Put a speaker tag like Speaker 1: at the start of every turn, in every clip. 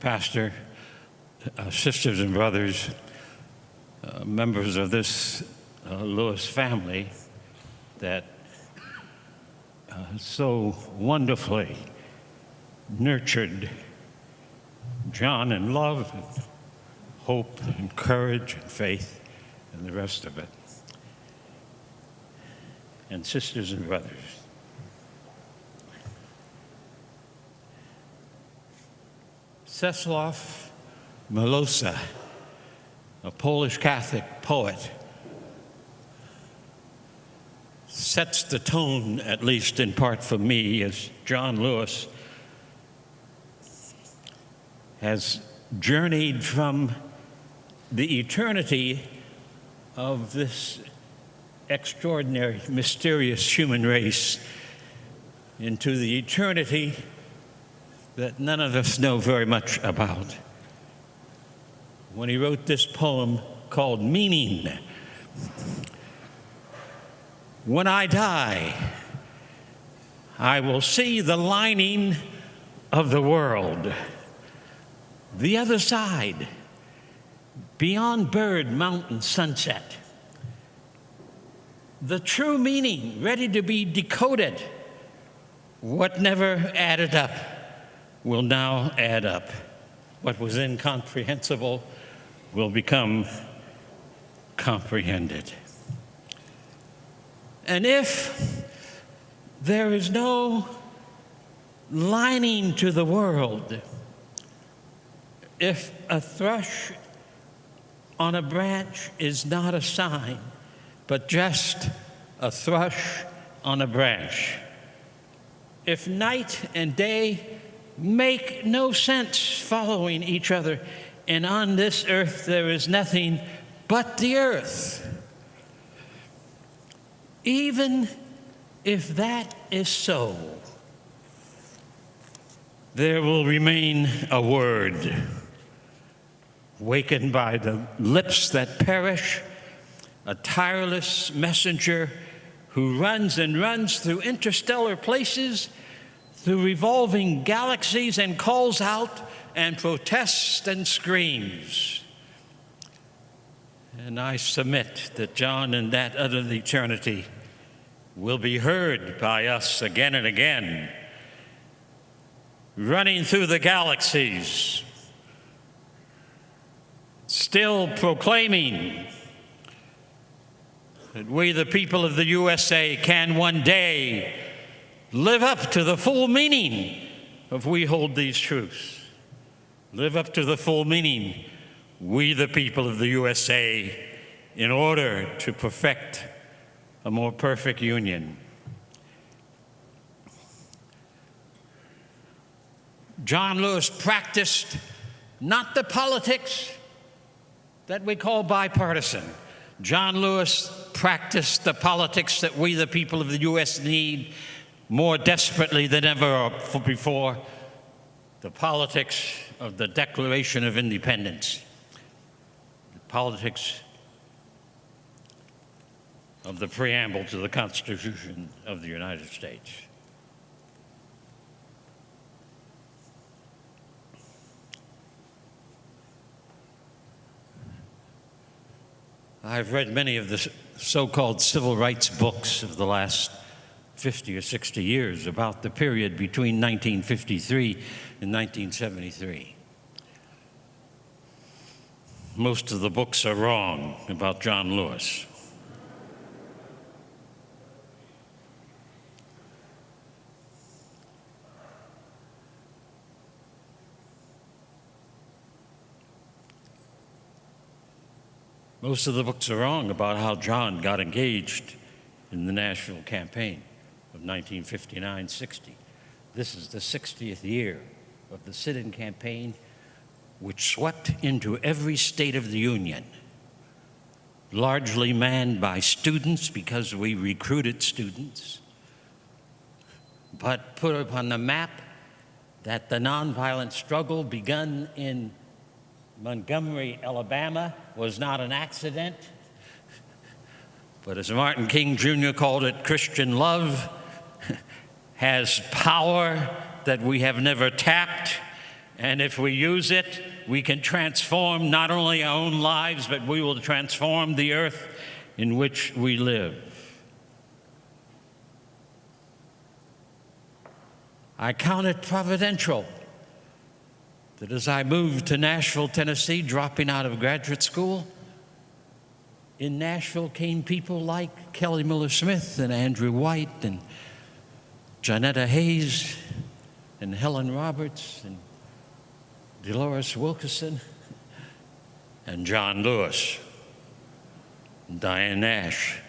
Speaker 1: pastor, sisters and brothers, members of this Lewis family that so wonderfully nurtured John in love and hope and courage and faith and the rest of it. And sisters and brothers, Czesław Miłosz, a Polish Catholic poet, sets the tone, at least in part for me, as John Lewis has journeyed from the eternity of this extraordinary, mysterious human race into the eternity that none of us know very much about. When he wrote this poem called Meaning, when I die, I will see the lining of the world, the other side, beyond bird, mountain, sunset. The true meaning ready to be decoded. What never added up will now add up. What was incomprehensible will become comprehended. And if there is no lining to the world, if a thrush on a branch is not a sign, but just a thrush on a branch, if night and day make no sense following each other, and on this earth there is nothing but the earth, even if that is so, there will remain a word, wakened by the lips that perish, a tireless messenger who runs and runs through interstellar places, through revolving galaxies, and calls out and protests and screams. And I submit that John in that other eternity will be heard by us again and again, running through the galaxies, still proclaiming that we, the people of the USA, can one day live up to the full meaning of we hold these truths. Live up to the full meaning, we, the people of the USA, in order to perfect a more perfect union. John Lewis practiced not the politics that we call bipartisan. John Lewis practiced the politics that we, the people of the U.S., need more desperately than ever before, the politics of the Declaration of Independence, the politics of the preamble to the Constitution of the United States. I've read many of the so-called civil rights books of the last 50 or 60 years about the period between 1953 and 1973. Most of the books are wrong about John Lewis. Most of the books are wrong about how John got engaged in the national campaign of 1959-60. This is the 60th year of the sit-in campaign, which swept into every state of the Union, largely manned by students because we recruited students, but put upon the map that the nonviolent struggle begun in Montgomery, Alabama, was not an accident, but as Martin King Jr. called it, Christian love has power that we have never tapped, And if we use it, we can transform not only our own lives, but we will transform the earth in which we live. I count it providential that as I moved to Nashville, Tennessee, dropping out of graduate school, in Nashville came people like Kelly Miller Smith and Andrew White and Janetta Hayes and Helen Roberts and Dolores Wilkerson and John Lewis, and Diane Nash,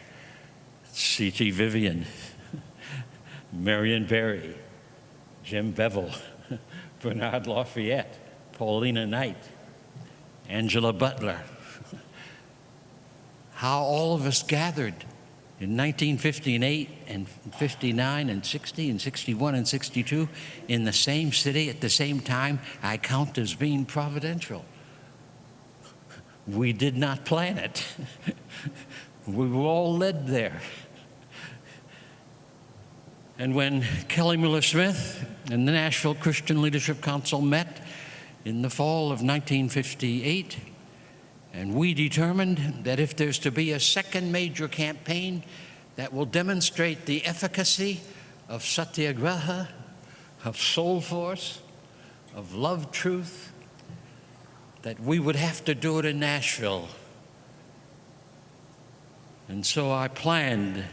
Speaker 1: C.T. Vivian, Marion Berry, Jim Bevel, Bernard Lafayette, Paulina Knight, Angela Butler. How all of us gathered in 1958 and 59 and 60 and 61 and 62 in the same city at the same time, I count as being providential. We did not plan it. We were all led there. And when Kelly Miller Smith and the Nashville Christian Leadership Council met in the fall of 1958, and we determined that if there's to be a second major campaign that will demonstrate the efficacy of satyagraha, of soul force, of love truth, that we would have to do it in Nashville. And so I planned,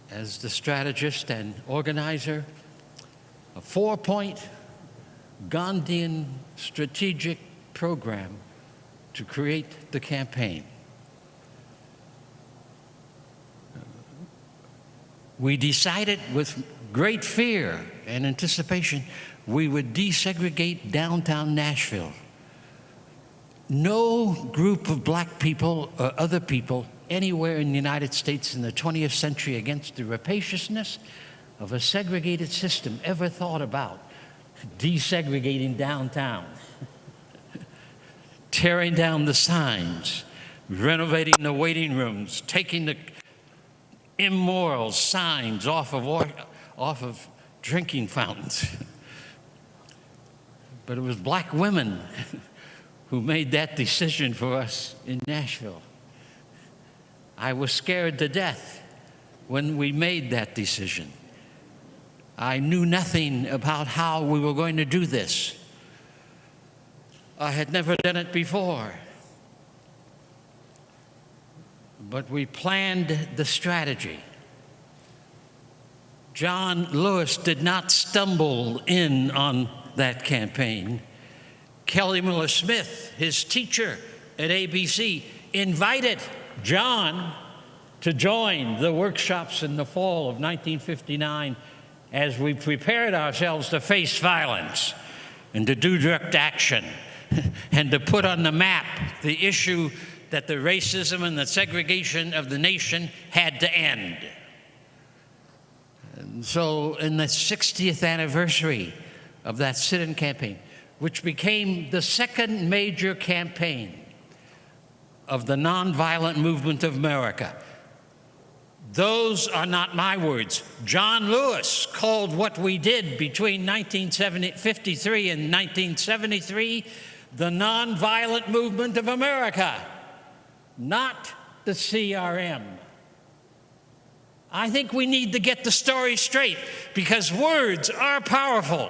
Speaker 1: as the strategist and organizer, a 4-point Gandhian strategic program to create the campaign. We decided with great fear and anticipation we would desegregate downtown Nashville. No group of black people or other people anywhere in the United States in the 20th century against the rapaciousness of a segregated system ever thought about desegregating downtown. Tearing down the signs, renovating the waiting rooms, taking the immoral signs off of drinking fountains. But it was black women who made that decision for us in Nashville. I was scared to death when we made that decision. I knew nothing about how we were going to do this. I had never done it before. But we planned the strategy. John Lewis did not stumble in on that campaign. Kelly Miller Smith, his teacher at ABC, invited John to join the workshops in the fall of 1959 as we prepared ourselves to face violence and to do direct action and to put on the map the issue that the racism and the segregation of the nation had to end. And so in the 60th anniversary of that sit-in campaign, which became the second major campaign of the nonviolent movement of America. Those are not my words. John Lewis called what we did between 1953 and 1973 the nonviolent movement of America, not the CRM. I think we need to get the story straight because words are powerful.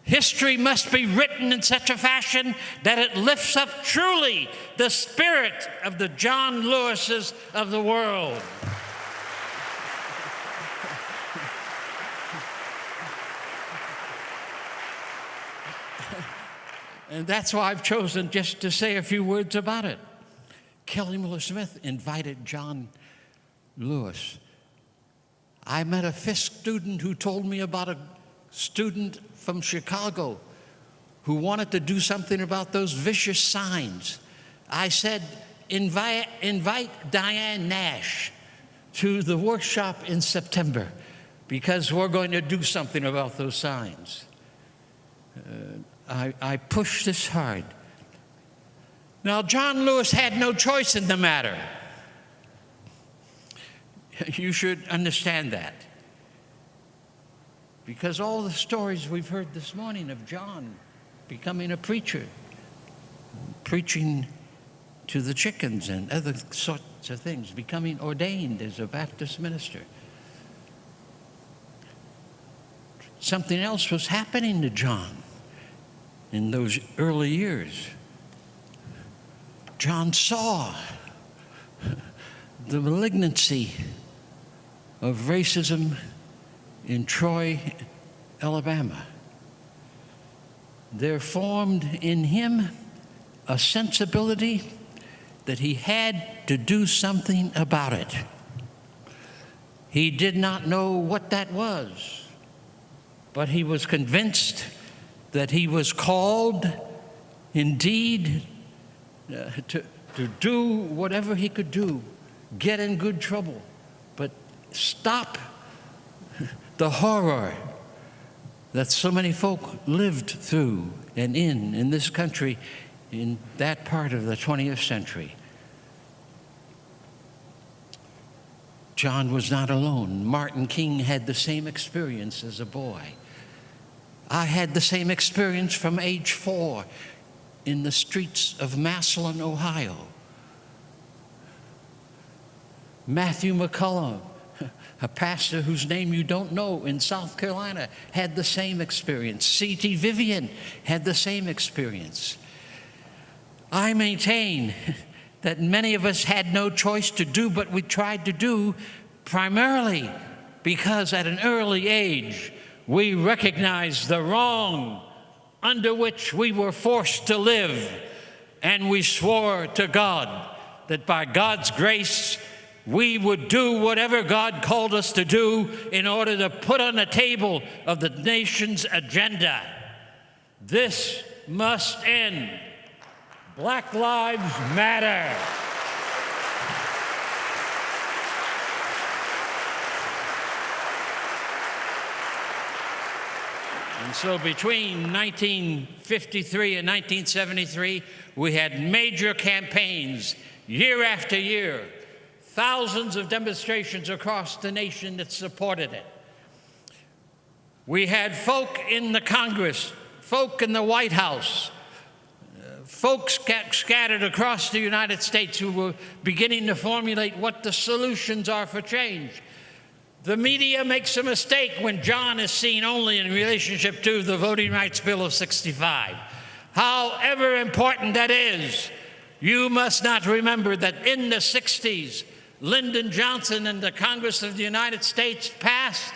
Speaker 1: History must be written in such a fashion that it lifts up truly the spirit of the John Lewises of the world. And that's why I've chosen just to say a few words about it. Kelly Miller Smith invited John Lewis. I met a Fisk student who told me about a student from Chicago who wanted to do something about those vicious signs. I said, invite Diane Nash to the workshop in September because we're going to do something about those signs. I pushed this hard. Now, John Lewis had no choice in the matter. You should understand that. because all the stories we've heard this morning of John becoming a preacher, preaching to the chickens and other sorts of things, becoming ordained as a Baptist minister. Something else was happening to John in those early years. John saw the malignancy of racism in Troy, Alabama. There formed in him a sensibility that he had to do something about it. He did not know what that was, but he was convinced that he was called indeed to do whatever he could do, get in good trouble, but stop the horror that so many folk lived through and in this country in that part of the 20th century. John was not alone. Martin King had the same experience as a boy. I had the same experience from age 4 in the streets of Massillon, Ohio. Matthew McCullum, a pastor whose name you don't know in South Carolina, had the same experience. C.T. Vivian had the same experience. I maintain that many of us had no choice to do what we tried to do, primarily because at an early age we recognized the wrong under which we were forced to live, and we swore to God that by God's grace we would do whatever God called us to do in order to put on the table of the nation's agenda. This must end. Black Lives Matter. And so between 1953 and 1973, we had major campaigns year after year, thousands of demonstrations across the nation that supported it. We had folk in the Congress, folk in the White House, folks scattered across the United States who were beginning to formulate what the solutions are for change. The media makes a mistake when John is seen only in relationship to the Voting Rights Bill of '65. However important that is, you must not remember that in the '60s, Lyndon Johnson and the Congress of the United States passed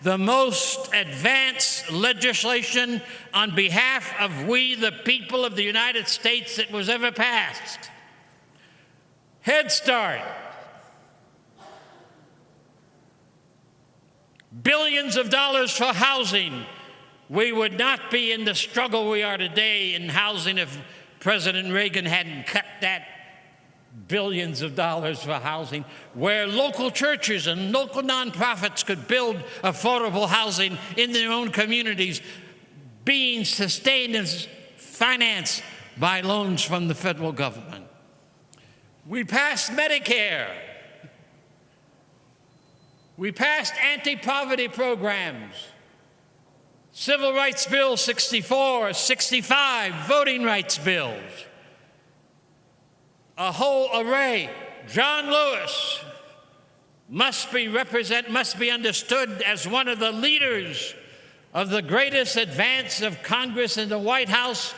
Speaker 1: the most advanced legislation on behalf of we, the people of the United States, that was ever passed. Head Start. Billions of dollars for housing. We would not be in the struggle we are today in housing if President Reagan hadn't cut that billions of dollars for housing, where local churches and local nonprofits could build affordable housing in their own communities, being sustained and financed by loans from the federal government. We passed Medicare. We passed anti-poverty programs, Civil Rights Bill 64, 65, voting rights bills, a whole array. John Lewis must be understood as one of the leaders of the greatest advance of Congress and the White House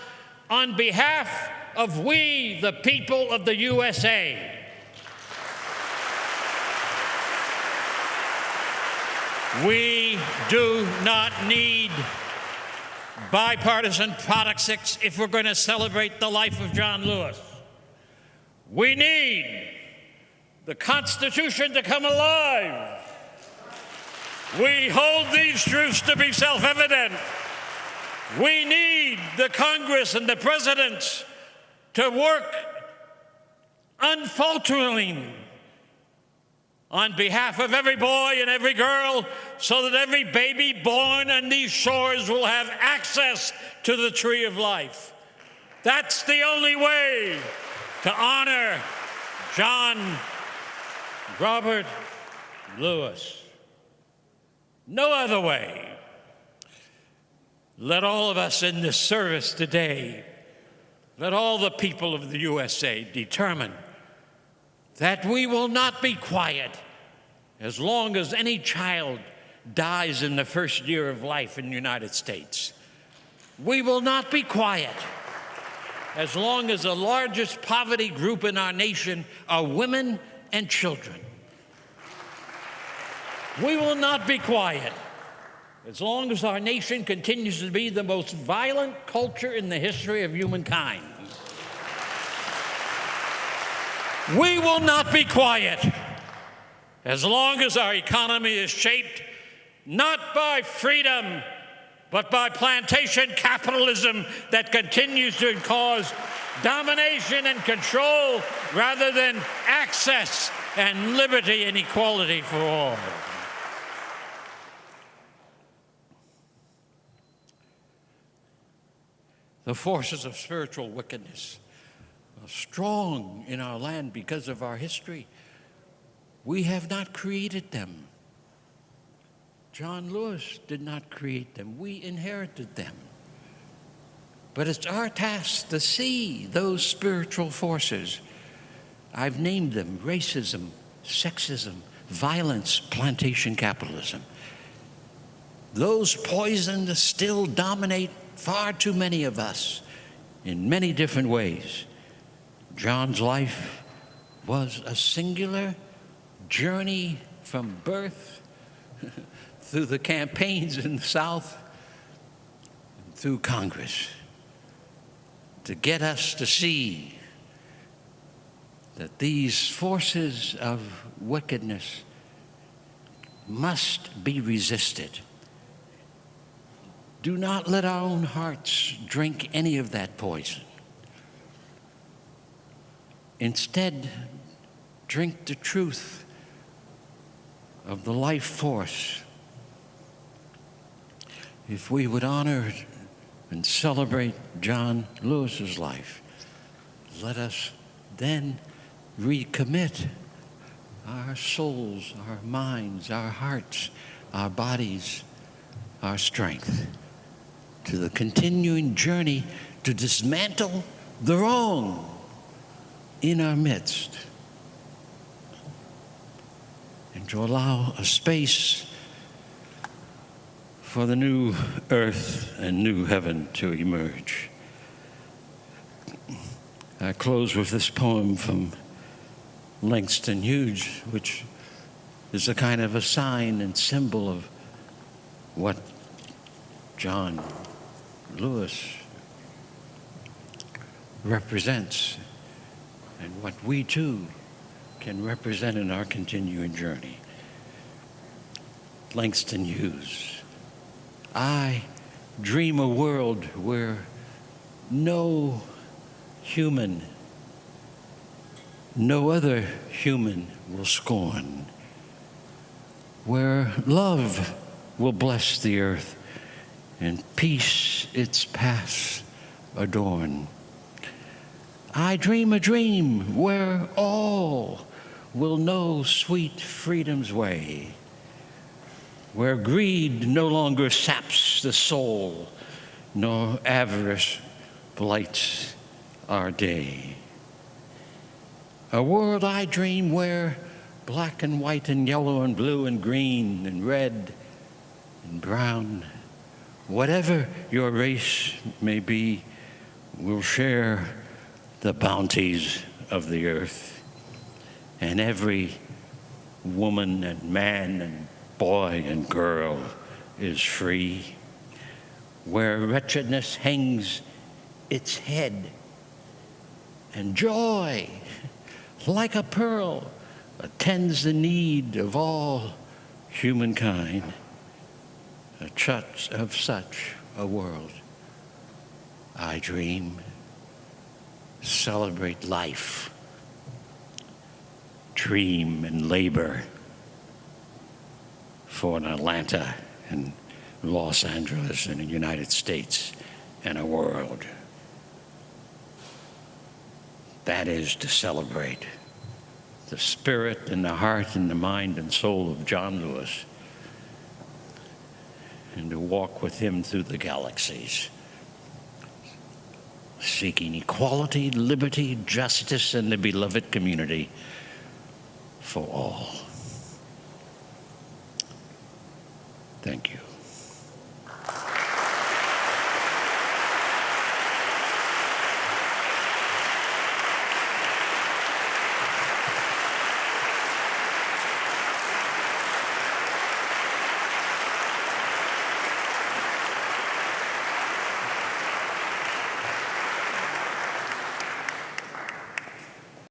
Speaker 1: on behalf of we, the people of the USA. We do not need bipartisan politics if we're going to celebrate the life of John Lewis. We need the Constitution to come alive. We hold these truths to be self-evident. We need the Congress and the presidents to work unfalteringly on behalf of every boy and every girl, so that every baby born on these shores will have access to the tree of life. That's the only way to honor John Robert Lewis. No other way. Let all of us in this service today, let all the people of the USA determine that we will not be quiet as long as any child dies in the first year of life in the United States. We will not be quiet as long as the largest poverty group in our nation are women and children. We will not be quiet as long as our nation continues to be the most violent culture in the history of humankind. We will not be quiet as long as our economy is shaped not by freedom, but by plantation capitalism that continues to cause domination and control rather than access and liberty and equality for all. The forces of spiritual wickedness are strong in our land because of our history. We have not created them. John Lewis did not create them. We inherited them. But it's our task to see those spiritual forces. I've named them: racism, sexism, violence, plantation capitalism. Those poisons still dominate far too many of us in many different ways. John's life was a singular journey from birth through the campaigns in the South, and through Congress, to get us to see that these forces of wickedness must be resisted. Do not let our own hearts drink any of that poison. Instead, drink the truth of the life force. If we would honor and celebrate John Lewis's life, let us then recommit our souls, our minds, our hearts, our bodies, our strength to the continuing journey to dismantle the wrong in our midst, and to allow a space for the new earth and new heaven to emerge. I close with this poem from Langston Hughes, which is a kind of a sign and symbol of what John Lewis represents and what we too can represent in our continuing journey. Langston Hughes: I dream a world where no human, no other human will scorn, where love will bless the earth and peace its paths adorn. I dream a dream where all will know sweet freedom's way, where greed no longer saps the soul, nor avarice blights our day. A world I dream where black and white and yellow and blue and green and red and brown, whatever your race may be, will share the bounties of the earth. And every woman and man and boy and girl is free, where wretchedness hangs its head and joy, like a pearl, attends the need of all humankind. Of such a world I dream. Celebrate life, dream and labor for an Atlanta and Los Angeles and the United States and a world. That is to celebrate the spirit and the heart and the mind and soul of John Lewis. and to walk with him through the galaxies, seeking equality, liberty, justice, and the beloved community for all. Thank you.